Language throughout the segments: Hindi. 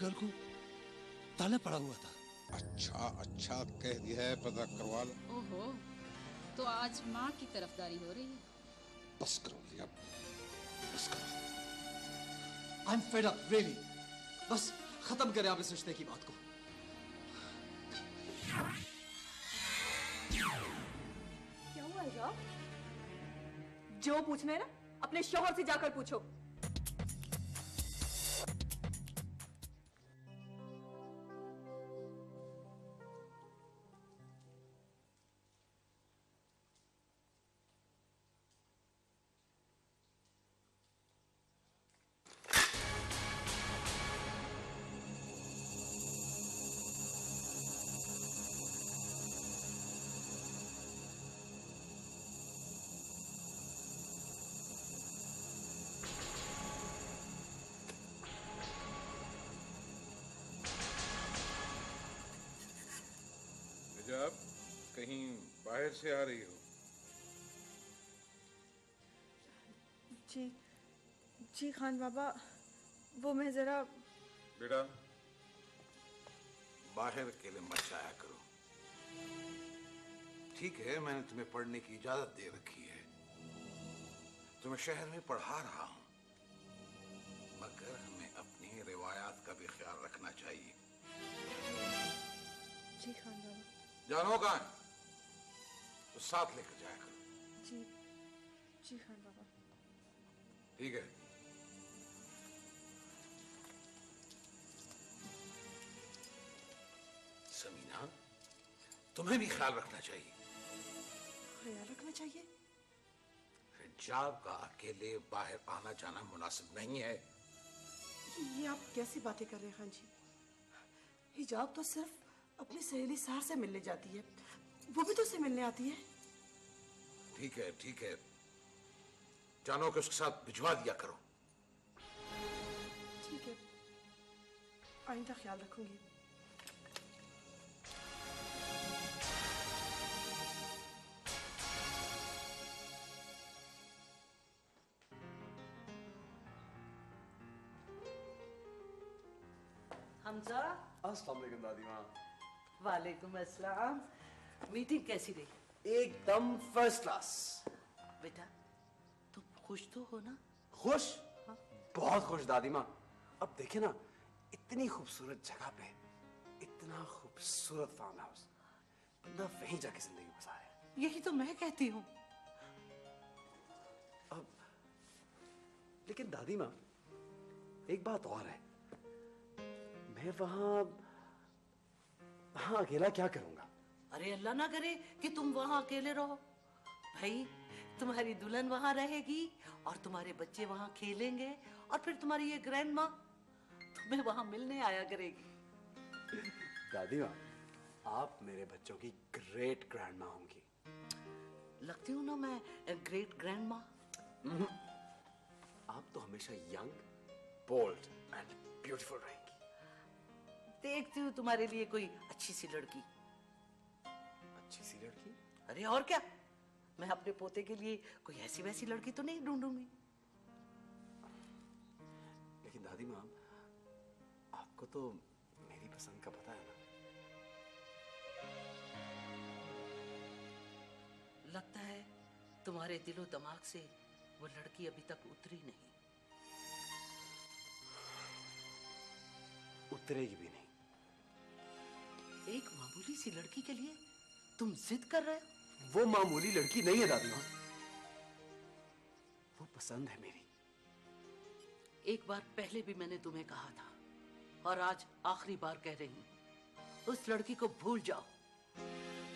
घर को ताला पड़ा हुआ था। अच्छा अच्छा कह दिया है, पता करवा लो। ओहो, तो आज माँ की तरफदारी हो रही है। बस करो लिया, बस करो। I am fed up really. बस खत्म करें आप इस रिश्ते की बात को। क्या हुआ हिजाब? जो पूछना है ना अपने शौहर से जाकर पूछो। हिजाब, कहीं बाहर से आ रही हो? जी जी खान बाबा, वो मैं जरा। बेटा, बाहर अकेले मत जाया करो। ठीक है, मैंने तुम्हें पढ़ने की इजाजत दे रखी है, तुम्हें शहर में पढ़ा रहा हूं, मगर हमें अपनी रिवायात का भी ख्याल रखना चाहिए। जी खान बाबा। जानो कहां है? तो साथ लेकर जाया करो। जी जी खान बाबा। ठीक है। समीना, तुम्हें भी ख्याल रखना चाहिए। ख्याल रखना चाहिए? हिजाब का अकेले बाहर आना जाना मुनासिब नहीं है। ये आप कैसी बातें कर रहे हैं खान जी? हिजाब तो सिर्फ अपनी सहेली सार से मिलने जाती है, वो भी तो उससे मिलने आती है। ठीक है ठीक है, जानो कि उसके साथ भिजवा दिया करो। ठीक है, आइंदा ख्याल रखूंगी। हमजा। अस्सलाम वालेकुम दादी माँ। वालेकुम अस्सलाम। मीटिंग कैसी रही? एकदम फर्स्ट क्लास। बेटा, तुम खुश तो हो ना? खुश? हाँ? बहुत खुश दादी माँ। अब देखे ना, इतनी खूबसूरत जगह पे इतना खूबसूरत फार्म हाउस, बंदा वहीं जाके जिंदगी बसाए। यही तो मैं कहती हूँ। अब लेकिन दादी माँ, एक बात और है, मैं वहां अकेला क्या करूंगा? अरे अल्लाह ना करे कि तुम वहां अकेले रहो। भाई, तुम्हारी दुल्हन वहां रहेगी और तुम्हारे बच्चे वहां खेलेंगे, और फिर तुम्हारी ये ग्रैंड माँ तुम्हें वहां मिलने आया करेगी। दादी माँ, आप मेरे बच्चों की ग्रेट ग्रैंड माँ होंगी। लगती हूँ ना मैं ग्रेट ग्रैंड माँ? आप तो हमेशा यंग, बोल्ड एंड ब्यूटीफुल रहेंगी। देखती हूँ तुम्हारे लिए कोई अच्छी सी लड़की। अच्छी सी लड़की? अरे और क्या, मैं अपने पोते के लिए कोई ऐसी वैसी लड़की तो नहीं ढूंढूंगी। लेकिन दादी माँ, आपको तो मेरी पसंद का पता है ना। लगता है तुम्हारे दिलो दिमाग से वो लड़की अभी तक उतरी नहीं। उतरेगी भी नहीं। एक मामूली सी लड़की के लिए तुम जिद कर रहे हो? वो मामूली लड़की नहीं है दादी माँ, वो पसंद है मेरी। एक बार पहले भी मैंने तुम्हें कहा था, और आज आखिरी बार कह रही हूं, उस लड़की को भूल जाओ।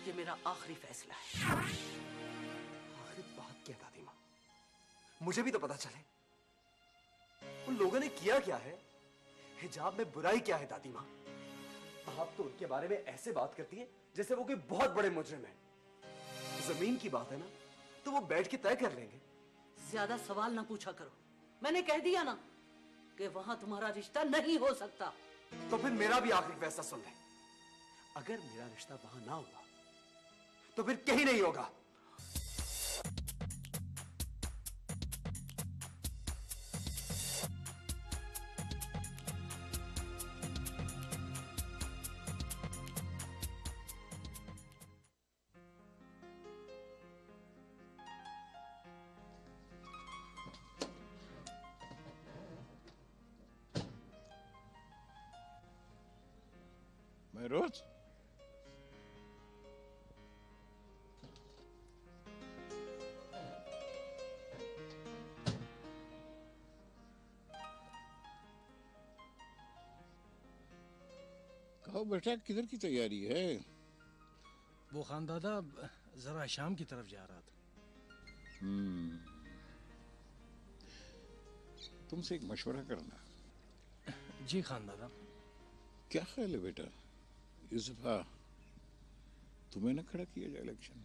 ये मेरा आखिरी फैसला है। आखिर बात क्या दादी माँ, मुझे भी तो पता चले। उन लोगों ने किया क्या है? हिजाब में बुराई क्या है दादी माँ? आप तो उनके बारे में ऐसे बात करती हैं जैसे वो कोई बहुत बड़े मुजरिम है। जमीन की बात है ना, तो वो बैठ के तय कर लेंगे। ज्यादा सवाल ना पूछा करो। मैंने कह दिया ना कि वहां तुम्हारा रिश्ता नहीं हो सकता। तो फिर मेरा भी आखिरी फैसला सुन ले। अगर मेरा रिश्ता वहां ना हुआ तो फिर कहीं नहीं होगा। महरोज, कहो बेटा, किधर की तैयारी है? वो खानदादा जरा शाम की तरफ जा रहा था। तुमसे एक मशवरा करना। जी खानदादा। क्या ख्याल है बेटा, इस दफा तुम्हें ना खड़ा किया जाए इलेक्शन?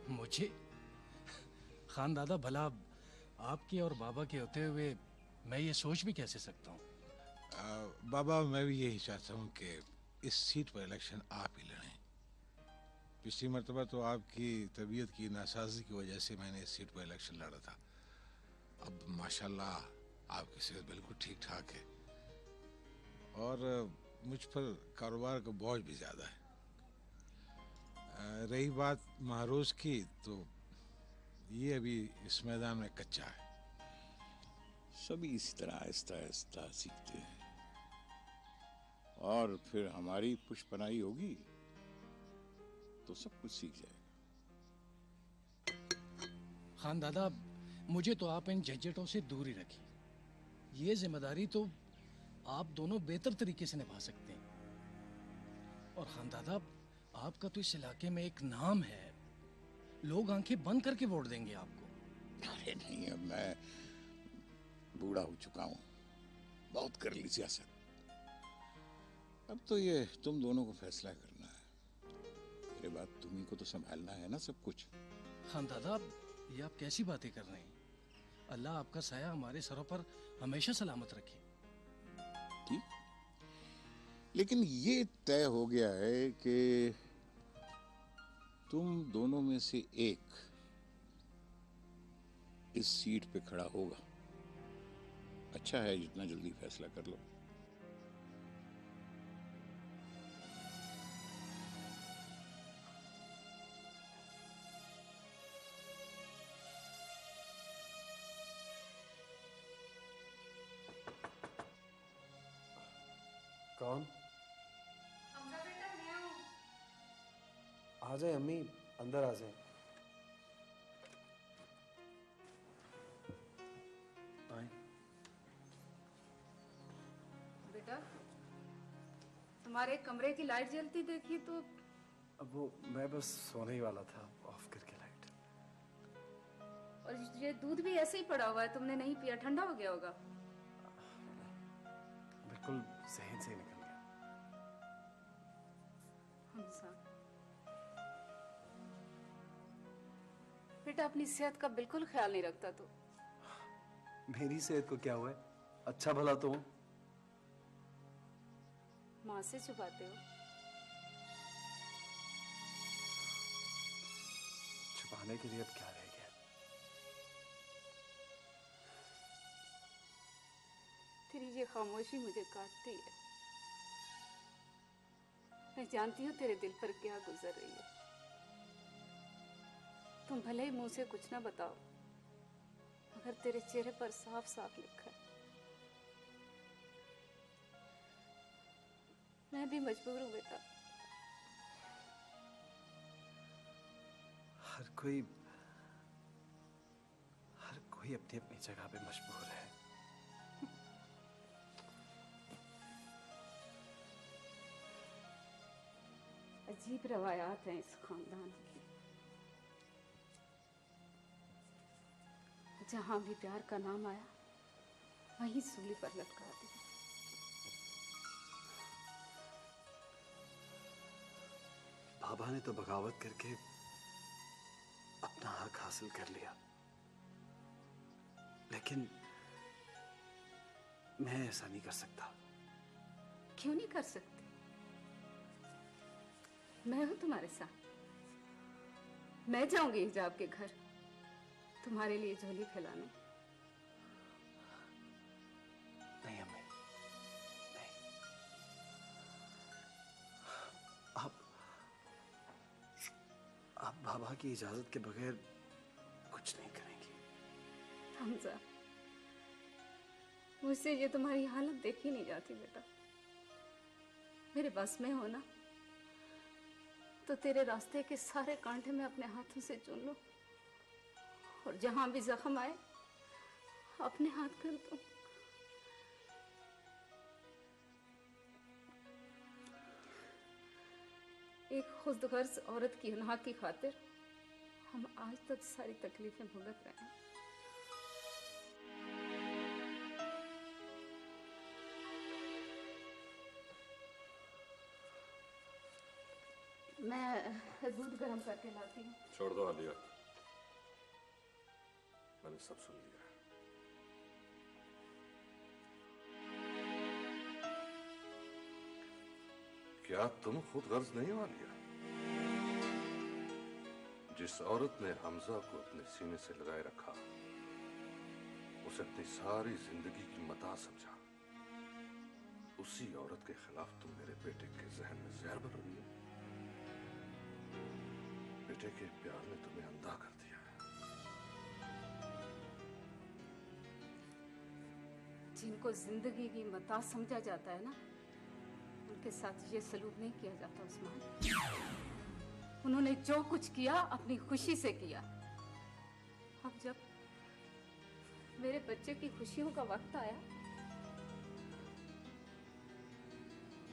मुझे? खानदादा, भला आपके और बाबा के होते हुए मैं ये सोच भी कैसे सकता हूँ? बाबा, मैं भी यही चाहता हूँ कि इस सीट पर इलेक्शन आप ही लड़ें। पिछली मरतबा तो आपकी तबीयत की नासाजी की वजह से मैंने इस सीट पर इलेक्शन लड़ा था। अब माशाल्लाह आपकी सेहत बिल्कुल ठीक ठाक है और मुझ पर कारोबार का बोझ भी ज़्यादा है। रही बात महरोज की, तो ये अभी इस मैदान में कच्चा है। सभी इसी तरह आहिस्ता आहिस्ता सीखते हैं और फिर हमारी पुष्पनाई होगी तो सब कुछ सीख जाएगा। खानदादा, मुझे तो आप इन झंझटों से दूर ही रखिए। ये जिम्मेदारी तो आप दोनों बेहतर तरीके से निभा सकते हैं। और खानदादा, आपका तो इस इलाके में एक नाम है, लोग आंखें बंद करके वोट देंगे आपको। अरे नहीं, अब मैं बूढ़ा हो चुका हूँ, बहुत कर ली सियासत। अब तो ये तुम दोनों को फैसला करना है। मेरे बाद तुम्ही को तो संभालना है ना सब कुछ। खानदादा, ये आप कैसी बातें कर रहे हैं? अल्लाह आपका साया हमारे सरों पर हमेशा सलामत रखे। ठीक, लेकिन ये तय हो गया है कि तुम दोनों में से एक इस सीट पे खड़ा होगा। अच्छा है, जितना जल्दी फैसला कर लो। कौन? आ जाए अम्मी, अंदर आ जाए। आए। बेटा, तुम्हारे कमरे की लाइट जलती देखी तो। अब वो मैं बस सोने ही वाला था, ऑफ करके लाइट। और ये दूध भी ऐसे ही पड़ा हुआ है, तुमने नहीं पिया, ठंडा हो गया होगा। बिल्कुल जहन से निकल गया। हमसा, बेटा अपनी सेहत का बिल्कुल ख्याल नहीं रखता तू। मेरी सेहत को क्या हुआ है? अच्छा भला तो हूं। माँ से छुपाते हो? छुपाने के लिए अब क्या रह गया? तेरी ये खामोशी मुझे काटती है। मैं जानती हूँ तेरे दिल पर क्या गुजर रही है। तुम भले ही मुंह से कुछ ना बताओ, मगर तेरे चेहरे पर साफ साफ लिखा है। मैं भी मजबूर हूँ बेटा। हर कोई अपनी अपनी जगह पे मजबूर है। अजीब रवायात हैं इस खानदान की। जहां भी प्यार का नाम आया, वहीं सूली पर लटका दिया। बाबा ने तो बगावत करके अपना हक हासिल कर लिया, लेकिन मैं ऐसा नहीं कर सकता। क्यों नहीं कर सकते? मैं हूं तुम्हारे साथ। मैं जाऊंगी हिजाब के घर तुम्हारे लिए झोली फैलाने। नहीं अम्मी, नहीं। आप बाबा की इजाजत के बगैर कुछ नहीं करेंगी। हमजा, मुझसे ये तुम्हारी हालत देखी नहीं जाती बेटा। मेरे बस में हो ना, तो तेरे रास्ते के सारे कांटे मैं अपने हाथों से चुन लूं और जहां भी जख्म आए अपने हाथ कर दूं। एक खुदगर्ज औरत की गुनाह की खातिर हम आज तक सारी तकलीफें भुगत रहे हैं। मैं दूध गर्म करके लाती हूँ। छोड़ दो आलिया, मैंने सब सुन लिया। क्या तुम खुद गर्ज नहीं हो आलिया? जिस औरत ने हमजा को अपने सीने से लगाए रखा, उसे अपनी सारी जिंदगी की मता समझा, उसी औरत के खिलाफ तुम मेरे बेटे के जहन में जहर भर रही हो। बेटे के प्यार ने तुम्हें अंधा कर दिया है। जिनको जिंदगी की मता समझा जाता है ना, उनके साथ ये सलूक नहीं किया जाता उस्मान। उन्होंने जो कुछ किया अपनी खुशी से किया। अब जब मेरे बच्चे की खुशियों का वक्त आया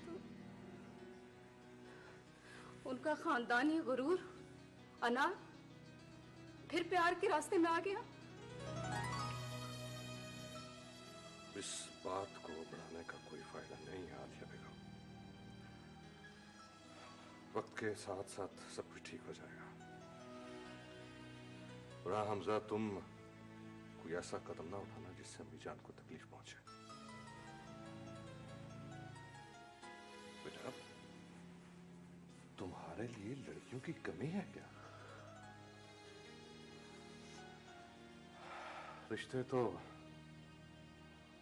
तो उनका खानदानी गुरूर अना फिर प्यार के रास्ते में आ गया। इस बात को बढ़ाने का कोई फायदा नहीं है आलिया बेगम। वक्त के साथ साथ सब कुछ ठीक हो जाएगा। और हाँ हमजा, तुम कोई ऐसा कदम ना उठाना जिससे अम्मी जान को तकलीफ पहुंचे। बेटा, तुम्हारे लिए लड़कियों की कमी है क्या? रिश्ते तो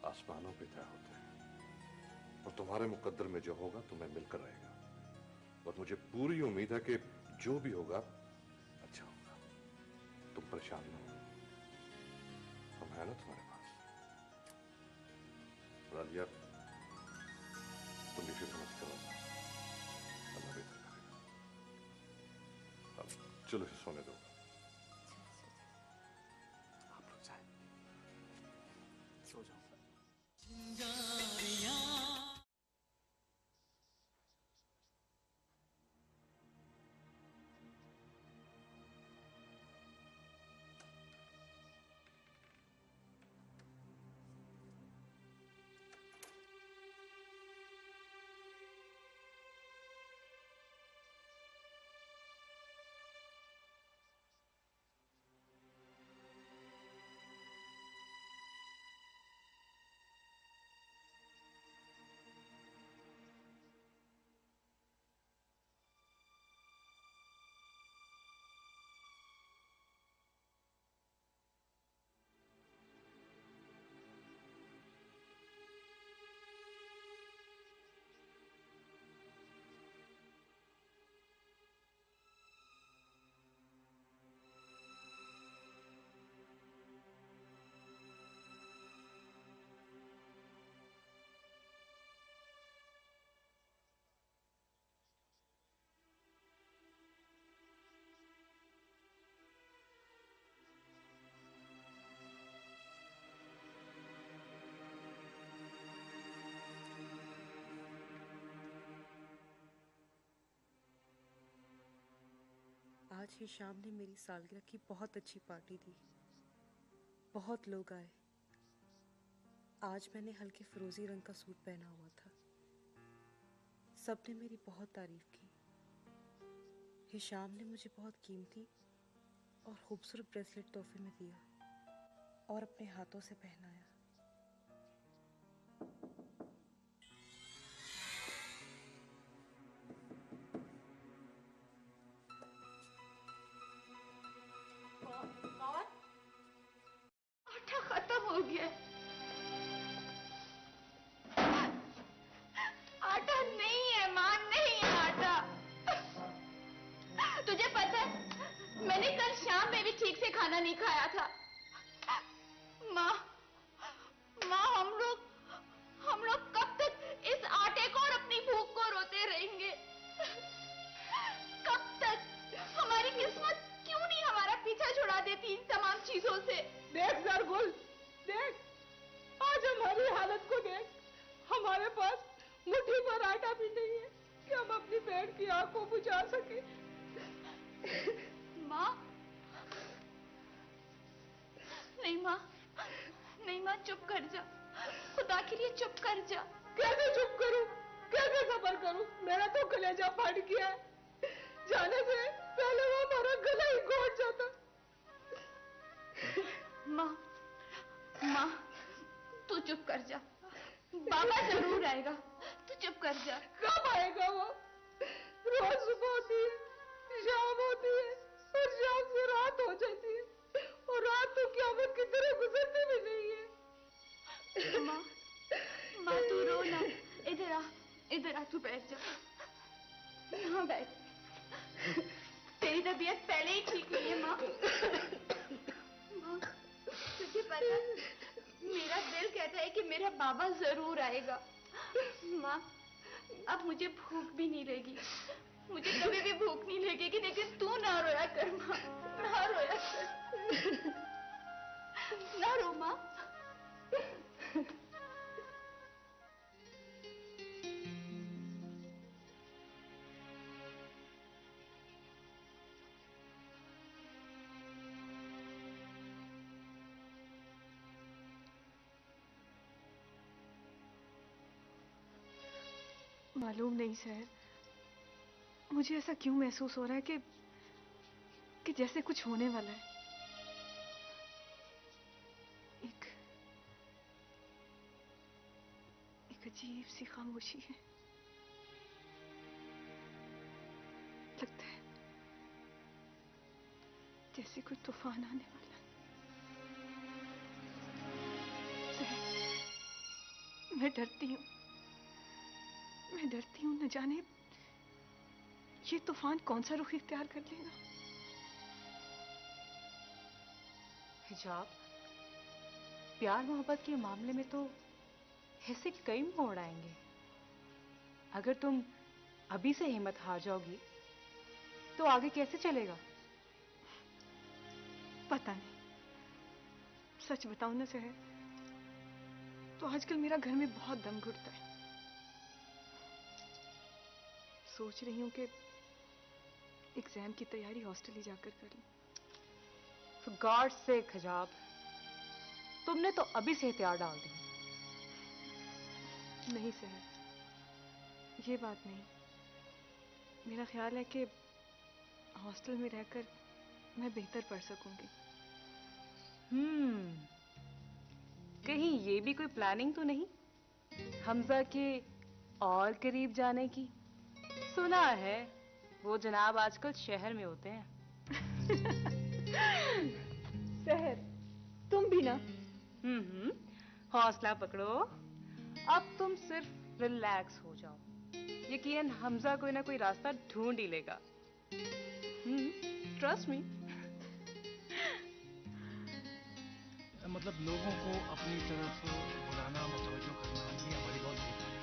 आसमानों पे तय होते हैं और तुम्हारे मुकद्दर में जो होगा तुम्हें मिलकर रहेगा। और मुझे पूरी उम्मीद है कि जो भी होगा अच्छा होगा। तुम परेशान ना हो, हम हैं ना तुम्हारे पास। और आलिया, तुम भी फिक्र मत करो, अल्लाह बेहतर करेगा। अब चलो इसे सोने दो। आप लोग जाए, सो जाओ। आज ही शाम ने मेरी सालगिरह की बहुत अच्छी पार्टी दी। बहुत लोग आए। आज मैंने हल्के फिरोजी रंग का सूट पहना हुआ था। सबने मेरी बहुत तारीफ की। हिशाम ने मुझे बहुत कीमती और खूबसूरत ब्रेसलेट तोहफे में दिया और अपने हाथों से पहनाया। आटा खत्म हो गया। आटा नहीं है मां, नहीं है आटा। तुझे पता है, मैंने कल शाम में भी ठीक से खाना नहीं खाया था। माँ, माँ हम लोग कब तक इस आटे को और अपनी भूख को रोते किस्मत क्यों नहीं हमारा पीछा छुड़ा देती इन तमाम चीजों से? देख ज़रगुल, देख, आज हमारी हालत को देख। हमारे पास मुट्ठी भर आटा भी नहीं है कि हम अपनी बहन की आंख को बुझा सके। माँ, नहीं माँ, नहीं माँ, चुप कर जा, खुदा के लिए चुप कर जा। कैसे चुप करूं, कैसे सबर करूं? मेरा तो कलेजा फट गया है। जाने से पहले वो हमारा गला ही घोट जाता। माँ, माँ, तू चुप कर जा, बाबा जरूर आएगा, तू चुप कर जा। कब आएगा वो? रोज सुबह होती है, शाम होती है, और शाम से रात हो जाती है, और रात तो क़यामत की तरह गुजरती भी नहीं है। माँ, माँ तू रो ना, इधर आ, तू बैठ जा, यहाँ बैठ। तेरी तबीयत पहले ही ठीक नहीं है माँ। माँ, तुझे पता है, मेरा दिल कहता है कि मेरा बाबा जरूर आएगा। माँ, अब मुझे भूख भी नहीं लगेगी, मुझे कभी भी भूख नहीं लगेगी, लेकिन तू ना रोया कर माँ, ना रोया कर, ना रो माँ। मालूम नहीं सर, मुझे ऐसा क्यों महसूस हो रहा है कि जैसे कुछ होने वाला है। एक अजीब सी खामोशी है। लगता है जैसे कोई तूफान आने वाला है। सर, मैं डरती हूँ, न जाने ये तूफान कौन सा रुख इख्तियार कर लेगा। हिजाब, प्यार मोहब्बत के मामले में तो ऐसे कई मोड़ आएंगे। अगर तुम अभी से हिम्मत हार जाओगी तो आगे कैसे चलेगा? पता नहीं, सच बताऊं ना सहर, तो आजकल मेरा घर में बहुत दम घुटता है। सोच रही हूँ कि एग्जाम की तैयारी हॉस्टल ही जाकर कर लूं। For God's sake हिजाब, तुमने तो अभी से हथियार डाल दी। नहीं सहर, ये बात नहीं। मेरा ख्याल है कि हॉस्टल में रहकर मैं बेहतर पढ़ सकूंगी। कहीं ये भी कोई प्लानिंग तो नहीं हमजा के और करीब जाने की? सुना है वो जनाब आजकल शहर में होते हैं। सहर, तुम भी ना। हौसला पकड़ो, अब तुम सिर्फ रिलैक्स हो जाओ। यकीनन हमजा कोई ना कोई रास्ता ढूंढ ही लेगा। Trust me. मतलब लोगों को अपनी तरफ बुलाना, मुतवज्जो करना, ये हमारी बहुत बड़ी बात है।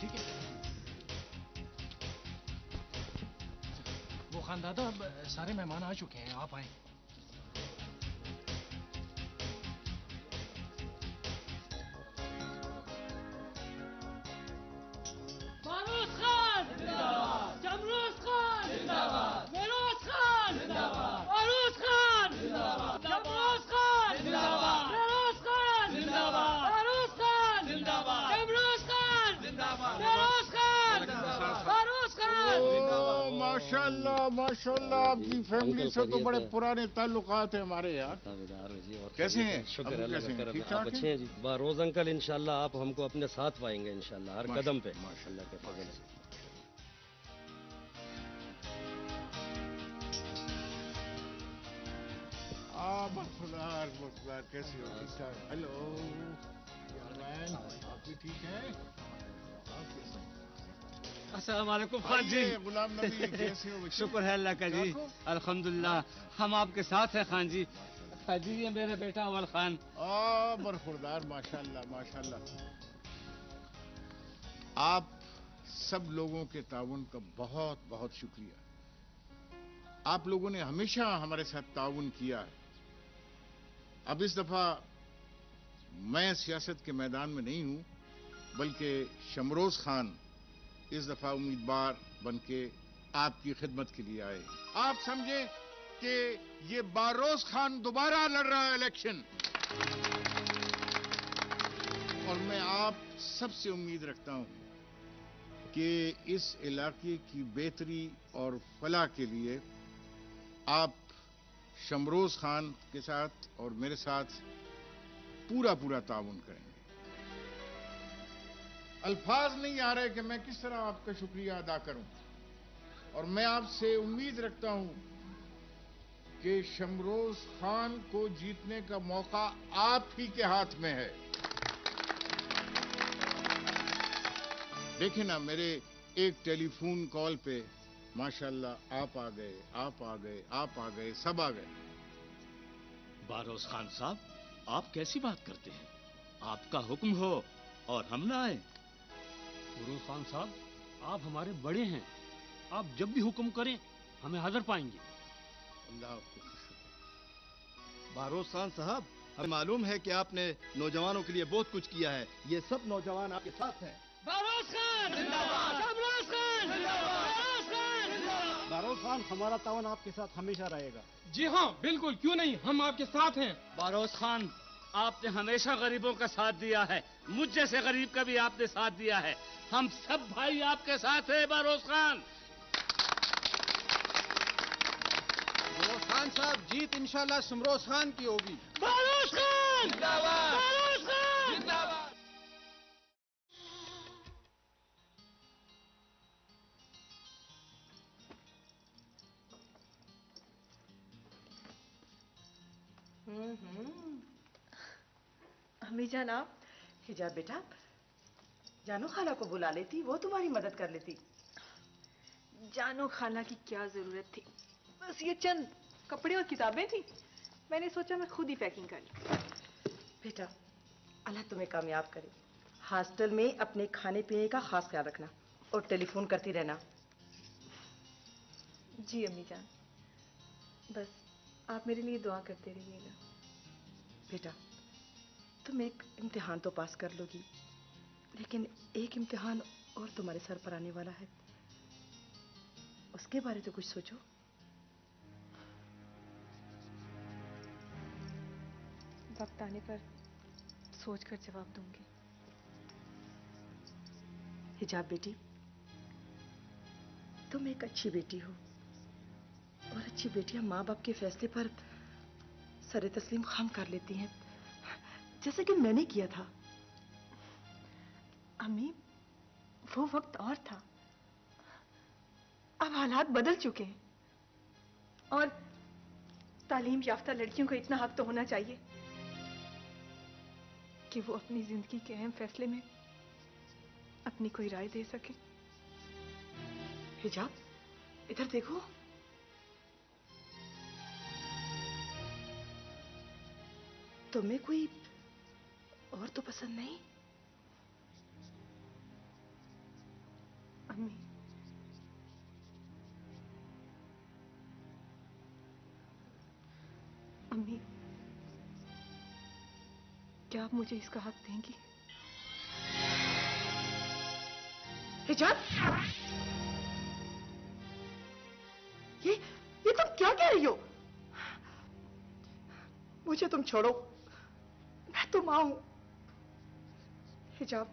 ठीक है, वो खानदादा, अब सारे मेहमान आ चुके हैं, आप आए। फारूक खान जिंदाबाद, जमरूस खान जिंदाबाद, मेरोज खान जिंदाबाद, फारूक खान जिंदाबाद, जमरूस खान जिंदाबाद, मेरोज खान जिंदाबाद, फारूक खान जिंदाबाद, जमरूस खान जिंदाबाद, मेरोज खान फारूक खान। माशाल्लाह माशाल्लाह, आपकी फैमिली से तो बड़े पुराने ताल्लुकात हैं हमारे यार। कैसे हैं? शुक्र है अल्लाह का करम है, ठीक आप अच्छे हैं जी। रोज अंकल, इंशाल्लाह आप हमको अपने साथ पाएंगे इंशाल्लाह हर कदम पे, माशाल्लाह के फजल से। बरखुदार कैसे हो? ठीक ठाक? हेलो यार, आप भी ठीक हैं? अस्सलाम वालेकुम खान जी। गुलाम नबी कैसे हो? शुक्र है अल्लाह का जी, अल्हम्दुलिल्लाह हम आपके साथ हैं खान जी। खान जी, ये मेरा बेटा अवल खान। बरखुदार, माशाल्लाह माशाल्लाह। आप सब लोगों के ताउन का बहुत बहुत शुक्रिया। आप लोगों ने हमेशा हमारे साथ ताउन किया है। अब इस दफा मैं सियासत के मैदान में नहीं हूं, बल्कि शमरोज खान इस दफा उम्मीदवार बनके आपकी खिदमत के लिए आए। आप समझे कि ये बारोज खान दोबारा लड़ रहा है इलेक्शन, और मैं आप सबसे उम्मीद रखता हूं कि इस इलाके की बेहतरी और फलाह के लिए आप शमरोज खान के साथ और मेरे साथ पूरा ताउन करेंगे। अल्फाज नहीं आ रहे कि मैं किस तरह आपका शुक्रिया अदा करूं, और मैं आपसे उम्मीद रखता हूं कि शमरोज खान को जीतने का मौका आप ही के हाथ में है। देखिए ना, मेरे एक टेलीफोन कॉल पे माशाल्लाह आप आ गए, आप आ गए, आप आ गए, सब आ गए। बारोज खान साहब, आप कैसी बात करते हैं? आपका हुक्म हो और हम ना आए? फिरोज खान साहब, आप हमारे बड़े हैं, आप जब भी हुक्म करें हमें हाजिर पाएंगे। अल्लाह आपको खुश रखे। बारोज खान साहब, हमें मालूम है कि आपने नौजवानों के लिए बहुत कुछ किया है। ये सब नौजवान आपके साथ हैं। बारोज खान जिंदाबाद, शमरोज खान जिंदाबाद, बारोज खान जिंदाबाद। बारोज खान, हमारा तावन आपके साथ हमेशा रहेगा। जी हाँ, बिल्कुल, क्यों नहीं, हम आपके साथ हैं। बारोज खान, आपने हमेशा गरीबों का साथ दिया है, मुझ जैसे गरीब का भी आपने साथ दिया है। हम सब भाई आपके साथ हैं बारोज खान। बारोज खान साहब, जीत इंशाल्लाह शमरोज खान की होगी। बारोज खान जिंदाबाद, बारोज खान जिंदाबाद। अम्मी जान, आप हिजाब बेटा, जानो खाला को बुला लेती, वो तुम्हारी मदद कर लेती। जानो खाला की क्या जरूरत थी, बस ये चंद कपड़े और किताबें थी। मैंने सोचा मैं खुद ही पैकिंग कर लूं। बेटा, अल्लाह तुम्हें कामयाब करे। हॉस्टल में अपने खाने पीने का खास ख्याल रखना और टेलीफोन करती रहना। जी अम्मी जान, बस आप मेरे लिए दुआ करते रहिएगा। बेटा, तुम एक इम्तिहान तो पास कर लोगी, लेकिन एक इम्तिहान और तुम्हारे सर पर आने वाला है, उसके बारे तो कुछ सोचो। वक्त आने पर सोचकर जवाब दूंगी। हिजाब बेटी, तुम एक अच्छी बेटी हो, और अच्छी बेटियां माँ बाप के फैसले पर सरे तस्लीम खाम कर लेती हैं, जैसे कि मैंने किया था। अम्मी, वो वक्त और था, अब हालात बदल चुके हैं, और तालीम याफ्ता लड़कियों को इतना हक तो होना चाहिए कि वो अपनी जिंदगी के अहम फैसले में अपनी कोई राय दे सके। हिजाब, इधर देखो। तुम्हें कोई और तो पसंद नहीं? अम्मी, अम्मी, क्या आप मुझे इसका हक देंगी? हिजाब, ये तुम क्या कह रही हो? मुझे तुम छोड़ो, मैं तो मां हूं। हिजाब,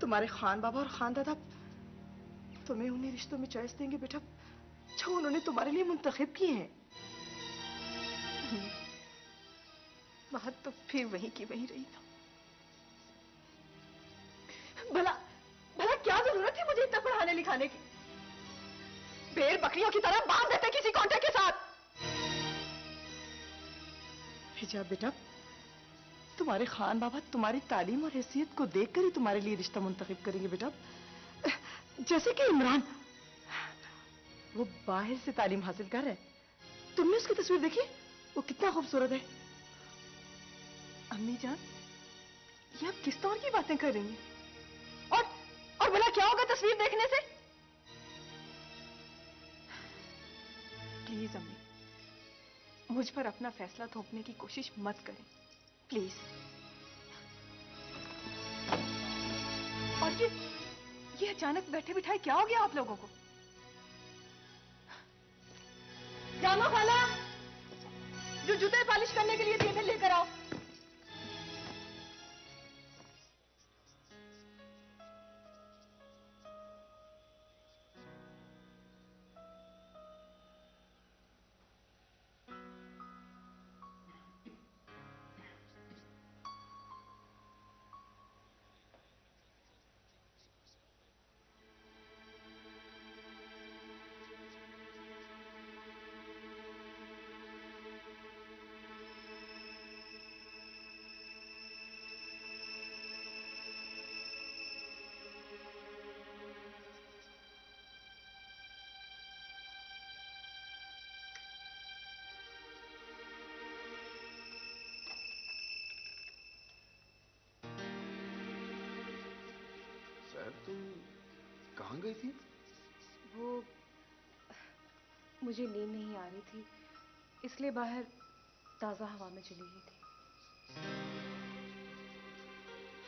तुम्हारे खान बाबा और खान दादा तुम्हें उन्हीं रिश्तों में चॉइस देंगे बेटा जो उन्होंने तुम्हारे लिए मुंतखब किए हैं। बात तो फिर वहीं की वहीं रही ना। भला भला क्या जरूरत थी मुझे इतना पढ़ाने लिखाने की? भेड़ बकरियों की तरह बांध देते किसी कॉन्ट्रैक्ट के साथ। हिजाब बेटा, तुम्हारे खान बाबा तुम्हारी तालीम और हैसियत को देखकर ही तुम्हारे लिए रिश्ता मुंतखब करेंगे बेटा। जैसे कि इमरान, वो बाहर से तालीम हासिल कर रहा है, तुमने उसकी तस्वीर देखी? वो कितना खूबसूरत है। अम्मी जान, ये आप किस तौर की बातें कर रही हैं? और भला क्या होगा तस्वीर देखने से? समझे। मुझ पर अपना फैसला थोपने की कोशिश मत करें प्लीज। और ये अचानक बैठे बिठाए क्या हो गया आप लोगों को? रामा खाला, जो जूते पॉलिश करने के लिए दिए थे लेकर आओ। तुम कहाँ गई थी? वो मुझे नींद नहीं आ रही थी, इसलिए बाहर ताज़ा हवा में चली गई थी।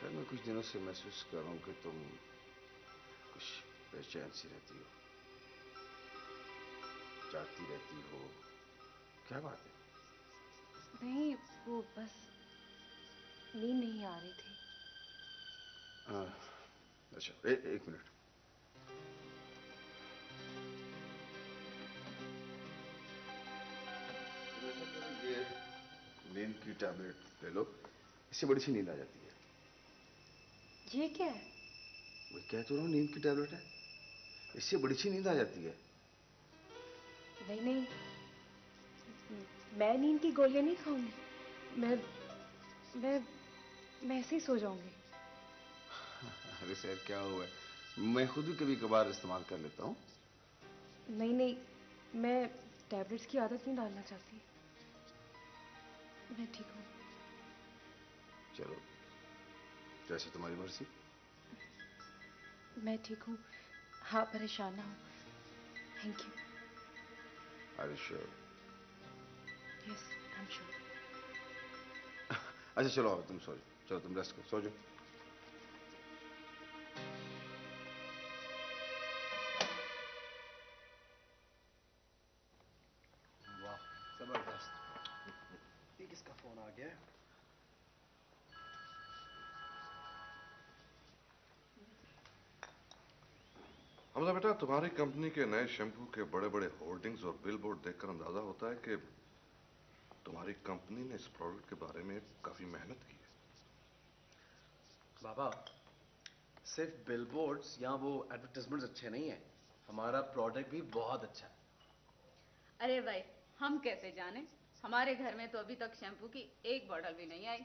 शायद मैं कुछ दिनों से महसूस कर रहा हूँ कि तुम कुछ बेचैन सी रहती हो, जागती रहती हो। क्या बात है? नहीं, वो बस नींद नहीं आ रही थी। अच्छा, एक मिनट। ये नींद की टैबलेट ले लो, इससे बड़ी सी नींद आ जाती है। ये क्या है? मैं कह तो रहा हूँ नींद की टैबलेट है, इससे बड़ी सी नींद आ जाती है। नहीं नहीं, मैं नींद की गोलियां नहीं खाऊंगी। मैं ऐसे ही सो जाऊंगी। अरे सर क्या हुआ है, मैं खुद भी कभी कभार इस्तेमाल कर लेता हूँ। नहीं नहीं, मैं टैबलेट्स की आदत नहीं डालना चाहती। मैं ठीक हूँ। चलो, जैसे तुम्हारी मर्जी। मैं ठीक हूँ, हाँ परेशान ना हो। Thank you. Are you sure? Yes, I'm sure. अच्छा चलो अब तुम सो जाओ, चलो तुम रेस्ट करो, सो जाओ। वाह जबरदस्त। ये किसका फोन आ गया है? हमजा बेटा, तुम्हारी कंपनी के नए शैम्पू के बड़े बड़े होर्डिंग्स और बिल बोर्ड देखकर अंदाजा होता है कि तुम्हारी कंपनी ने इस प्रोडक्ट के बारे में काफी मेहनत की है। बाबा, सिर्फ बिलबोर्ड्स या वो एडवर्टाइजमेंट्स अच्छे नहीं है, हमारा प्रोडक्ट भी बहुत अच्छा है। अरे भाई, हम कैसे जाने? हमारे घर में तो अभी तक शैम्पू की एक बॉटल भी नहीं आई।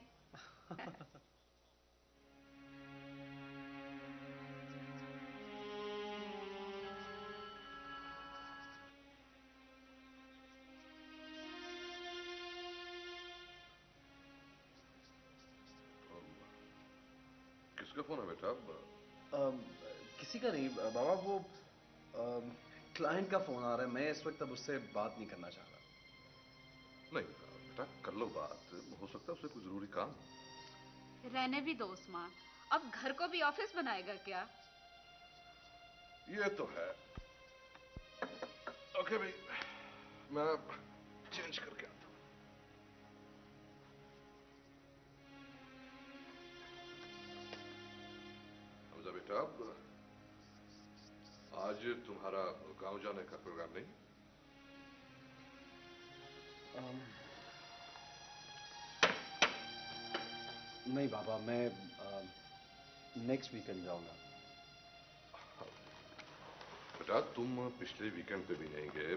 किसका फोन है बेटा? किसी का नहीं बाबा, वो क्लाइंट का फोन आ रहा है। मैं इस वक्त अब उससे बात नहीं करना चाह रहा। नहीं बेटा, कर लो बात, हो सकता है उसे कोई जरूरी काम। रहने भी दो उस्मान, अब घर को भी ऑफिस बनाएगा क्या? ये तो है। ओके भाई, मैं चेंज करके आता हूँ। हमजा बेटा, आज तुम्हारा गांव जाने का प्रोग्राम नहीं? नहीं बाबा, मैं नेक्स्ट वीकेंड जाऊंगा। बेटा, तुम पिछले वीकेंड पे भी नहीं गए,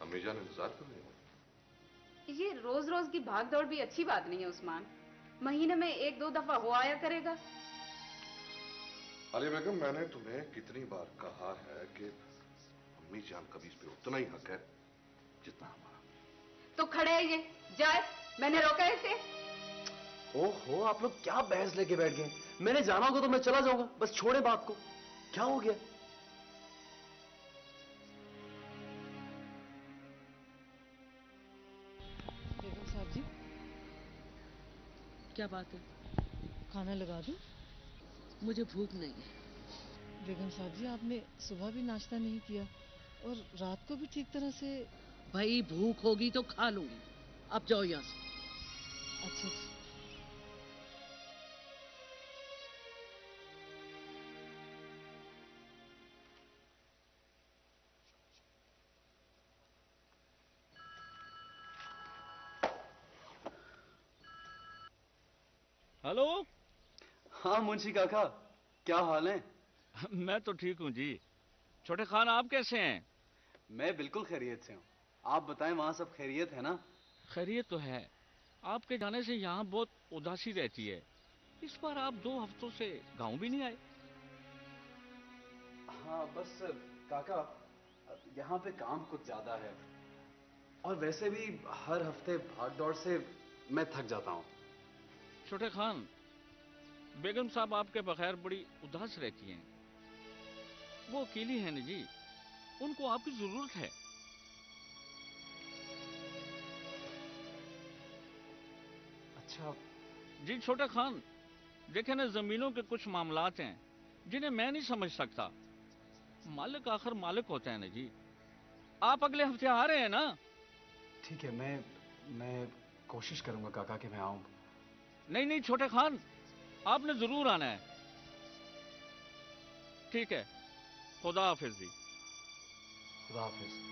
अम्मी जान इंतजार कर रही हो। ये रोज रोज की भाग दौड़ भी अच्छी बात नहीं है उस्मान। महीने में एक दो दफा हो आया करेगा। अली बेगम, मैंने तुम्हें कितनी बार कहा है कि अम्मी जान का भी इस पे उतना ही हक है जितना हमारा। तो खड़े है ये, जाए, मैंने रोका इसे। ओहो, आप लोग क्या बहस लेके बैठ गए? मैंने जाना होगा तो मैं चला जाऊंगा, बस छोड़े बात को। क्या हो गया? क्या बात है? खाना लगा दूं? मुझे भूख नहीं है। बेगम साहब जी, आपने सुबह भी नाश्ता नहीं किया और रात को भी ठीक तरह से। भाई भूख होगी तो खा लूंगी। अब जाओ यहाँ से। अच्छा अच्छा। हेलो। हाँ मुंशी काका, क्या हाल है? मैं तो ठीक हूँ जी। छोटे खान आप कैसे हैं? मैं बिल्कुल खैरियत से हूँ। आप बताएं, वहाँ सब खैरियत है ना? खैरियत तो है। आपके जाने से यहाँ बहुत उदासी रहती है। इस बार आप 2 हफ्तों से गांव भी नहीं आए। हाँ बस काका, यहाँ पे काम कुछ ज्यादा है और वैसे भी हर हफ्ते भाग दौड़ से मैं थक जाता हूँ। छोटे खान, बेगम साहब आपके बगैर बड़ी उदास रहती हैं। वो अकेली हैं ना जी, उनको आपकी जरूरत है। अच्छा जी छोटे खान, देखे ना, जमीनों के कुछ मामलात हैं जिन्हें मैं नहीं समझ सकता। मालिक आखिर मालिक होते हैं ना जी। आप अगले हफ्ते आ रहे हैं ना? ठीक है, मैं कोशिश करूंगा काका कि मैं आऊं। नहीं नहीं छोटे खान, आपने जरूर आना है। ठीक है, खुदा हाफिज जी। खुदा हाफिज।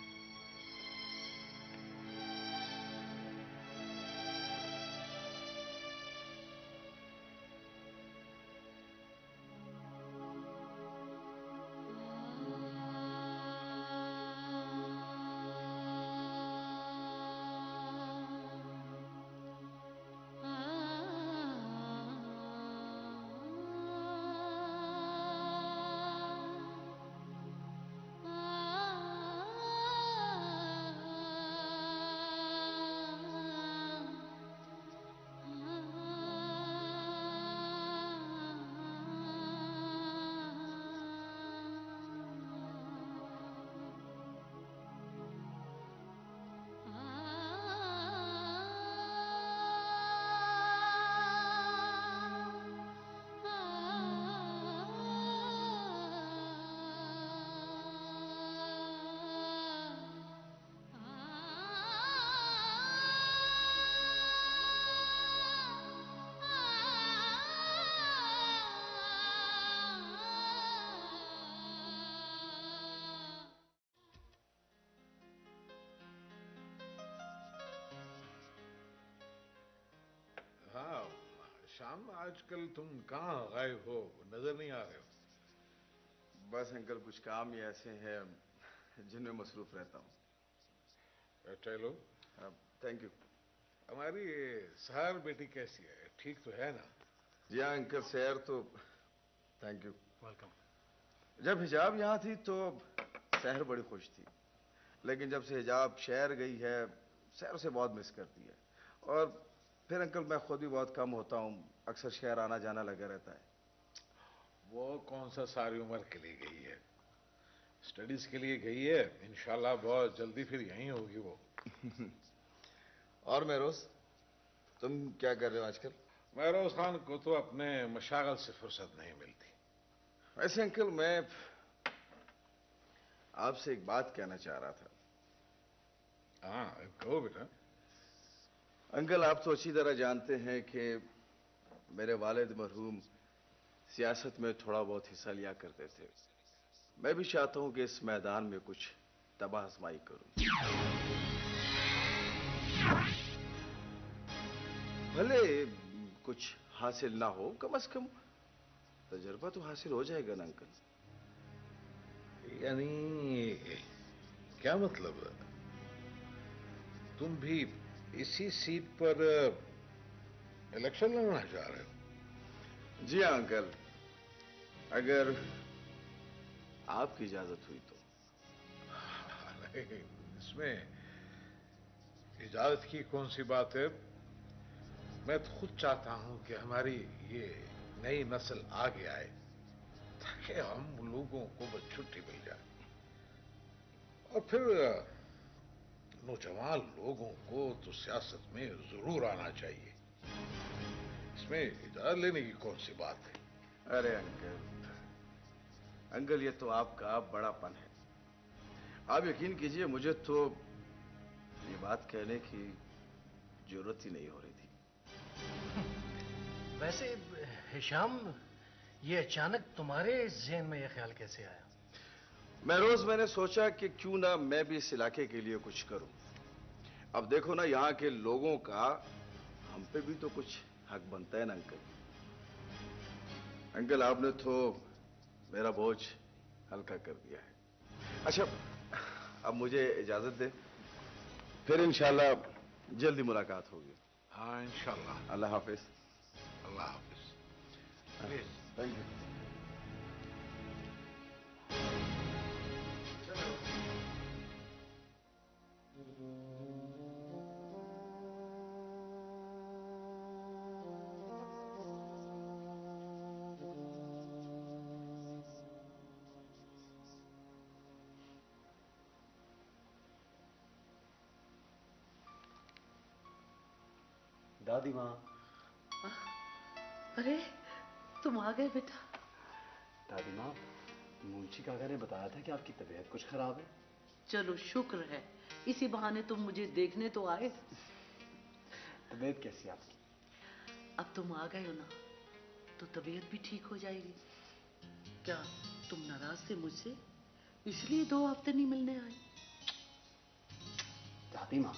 हाँ शाम, आजकल तुम कहाँ गायब हो, नजर नहीं आ रहे हो। बस अंकल, कुछ काम ही ऐसे हैं जिनमें मसरूफ रहता हूँ। चलो। Thank you. हमारी सहर बेटी कैसी है, ठीक तो है ना? जी हाँ अंकल, सैर तो। Thank you. वेलकम। जब हिजाब यहाँ थी तो सहर बड़ी खुश थी, लेकिन जब से हिजाब शहर गई है, शहर उसे बहुत मिस करती है। और फिर अंकल मैं खुद भी बहुत कम होता हूँ, अक्सर शहर आना जाना लगा रहता है। वो कौन सा सारी उम्र के लिए गई है, स्टडीज के लिए गई है। इंशाल्लाह बहुत जल्दी फिर यहीं होगी वो। और महरोज, तुम क्या कर रहे हो आजकल? महरोज खान को तो अपने मशागल से फुर्सत नहीं मिलती। वैसे अंकल मैं आपसे एक बात कहना चाह रहा था। हाँ कहो बेटा। अंकल आप तो अच्छी तरह जानते हैं कि मेरे वालिद मरहूम सियासत में थोड़ा बहुत हिस्सा लिया करते थे। मैं भी चाहता हूं कि इस मैदान में कुछ तबाह आजमाई करूं। भले कुछ हासिल ना हो, कम से कम तजुर्बा तो हासिल हो जाएगा ना अंकल। यानी क्या मतलब, तुम भी इसी सीट पर इलेक्शन लड़ना चाह रहे हो? जी हाँ अंकल, अगर आपकी इजाजत हुई तो। नहीं, इसमें इजाजत की कौन सी बात है। मैं तो खुद चाहता हूं कि हमारी ये नई नस्ल आगे आए ताकि हम लोगों को बस छुट्टी मिल जाए, और फिर नौजवान लोगों को तो सियासत में जरूर आना चाहिए। इसमें इजाजत लेने की कौन सी बात है? अरे अंकल, अंकल ये तो आपका बड़ापन है। आप यकीन कीजिए, मुझे तो ये बात कहने की जरूरत ही नहीं हो रही थी। वैसे हिशाम, ये अचानक तुम्हारे ज़हन में ये ख्याल कैसे आया? मैंने सोचा कि क्यों ना मैं भी इस इलाके के लिए कुछ करूं। अब देखो ना, यहाँ के लोगों का हम पे भी तो कुछ हक बनता है ना अंकल। अंकल आपने तो मेरा बोझ हल्का कर दिया है। अच्छा, अब मुझे इजाजत दे, फिर इंशाल्लाह जल्दी मुलाकात होगी। हाँ इंशाल्लाह। अल्लाह हाफिज। अल्लाह हाफिज। Thank you. दादी माँ। अरे तुम आ गए बेटा। दादी माँ, मुंशी काका ने बताया था कि आपकी तबीयत कुछ खराब है। चलो शुक्र है, इसी बहाने तुम मुझे देखने तो आए। तबीयत कैसी है आपकी? अब तुम आ गए हो ना, तो तबीयत भी ठीक हो जाएगी। क्या तुम नाराज थे मुझसे, इसलिए 2 हफ्ते नहीं मिलने आए? दादी माँ,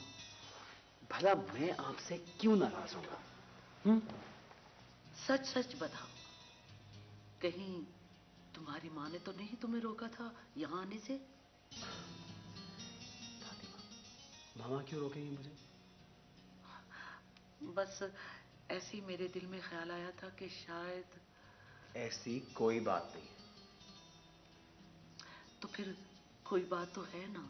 भला मैं आपसे क्यों नाराज होगा? सच सच बताओ, कहीं तुम्हारी माँ ने तो नहीं तुम्हें रोका था यहाँ आने से? दादी माँ, मामा क्यों रोकेंगी मुझे? बस ऐसी मेरे दिल में ख्याल आया था कि शायद। ऐसी कोई बात नहीं है। तो फिर कोई बात तो है ना?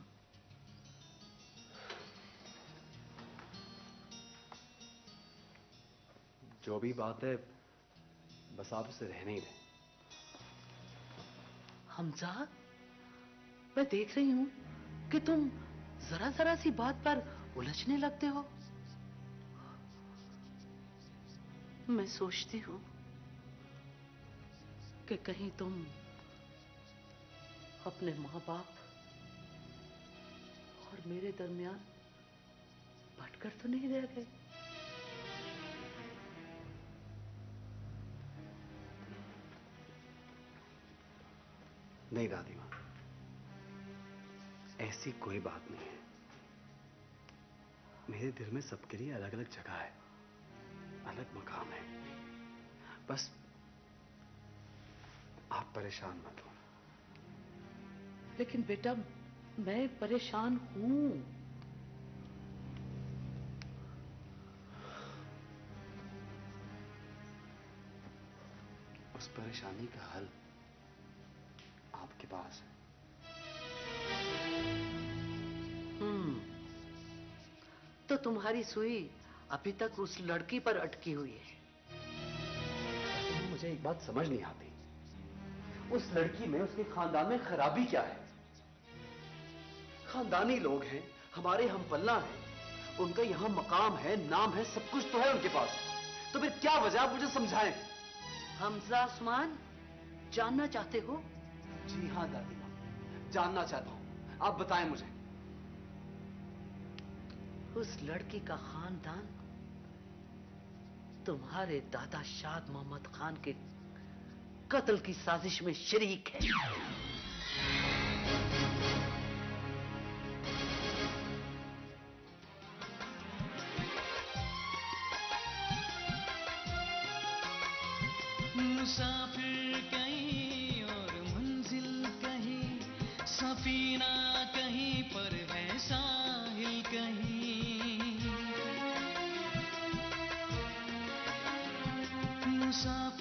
जो भी बात है, बस आप उसे रहने ही दें। हमजा, मैं देख रही हूं कि तुम जरा जरा सी बात पर उलझने लगते हो। मैं सोचती हूं कि कहीं तुम अपने माँ बाप और मेरे दरमियान भटकर तो नहीं रह गए। नहीं दादी माँ, ऐसी कोई बात नहीं है। मेरे दिल में सबके लिए अलग अलग जगह है, अलग मकाम है। बस आप परेशान मत हो। लेकिन बेटा, मैं परेशान हूं। उस परेशानी का हल आपके पास है। तो तुम्हारी सुई अभी तक उस लड़की पर अटकी हुई है। मुझे एक बात समझ नहीं आती, उस लड़की में, उसके खानदान में खराबी क्या है? खानदानी लोग हैं, हमारे हम पल्ला हैं, उनका यहां मकाम है, नाम है, सब कुछ तो है उनके पास। तो फिर क्या वजह, आप मुझे समझाएं। हमजा उस्मान, जानना चाहते हो? जी हाँ दादी माँ, जानना चाहता हूं, आप बताएं मुझे। उस लड़की का खानदान तुम्हारे दादा शाद मोहम्मद खान के कत्ल की साजिश में शरीक है। मुसाफिर कहीं और मंजिल कहीं, सफीना कहीं पर है साहिल कहीं। मुसाफिर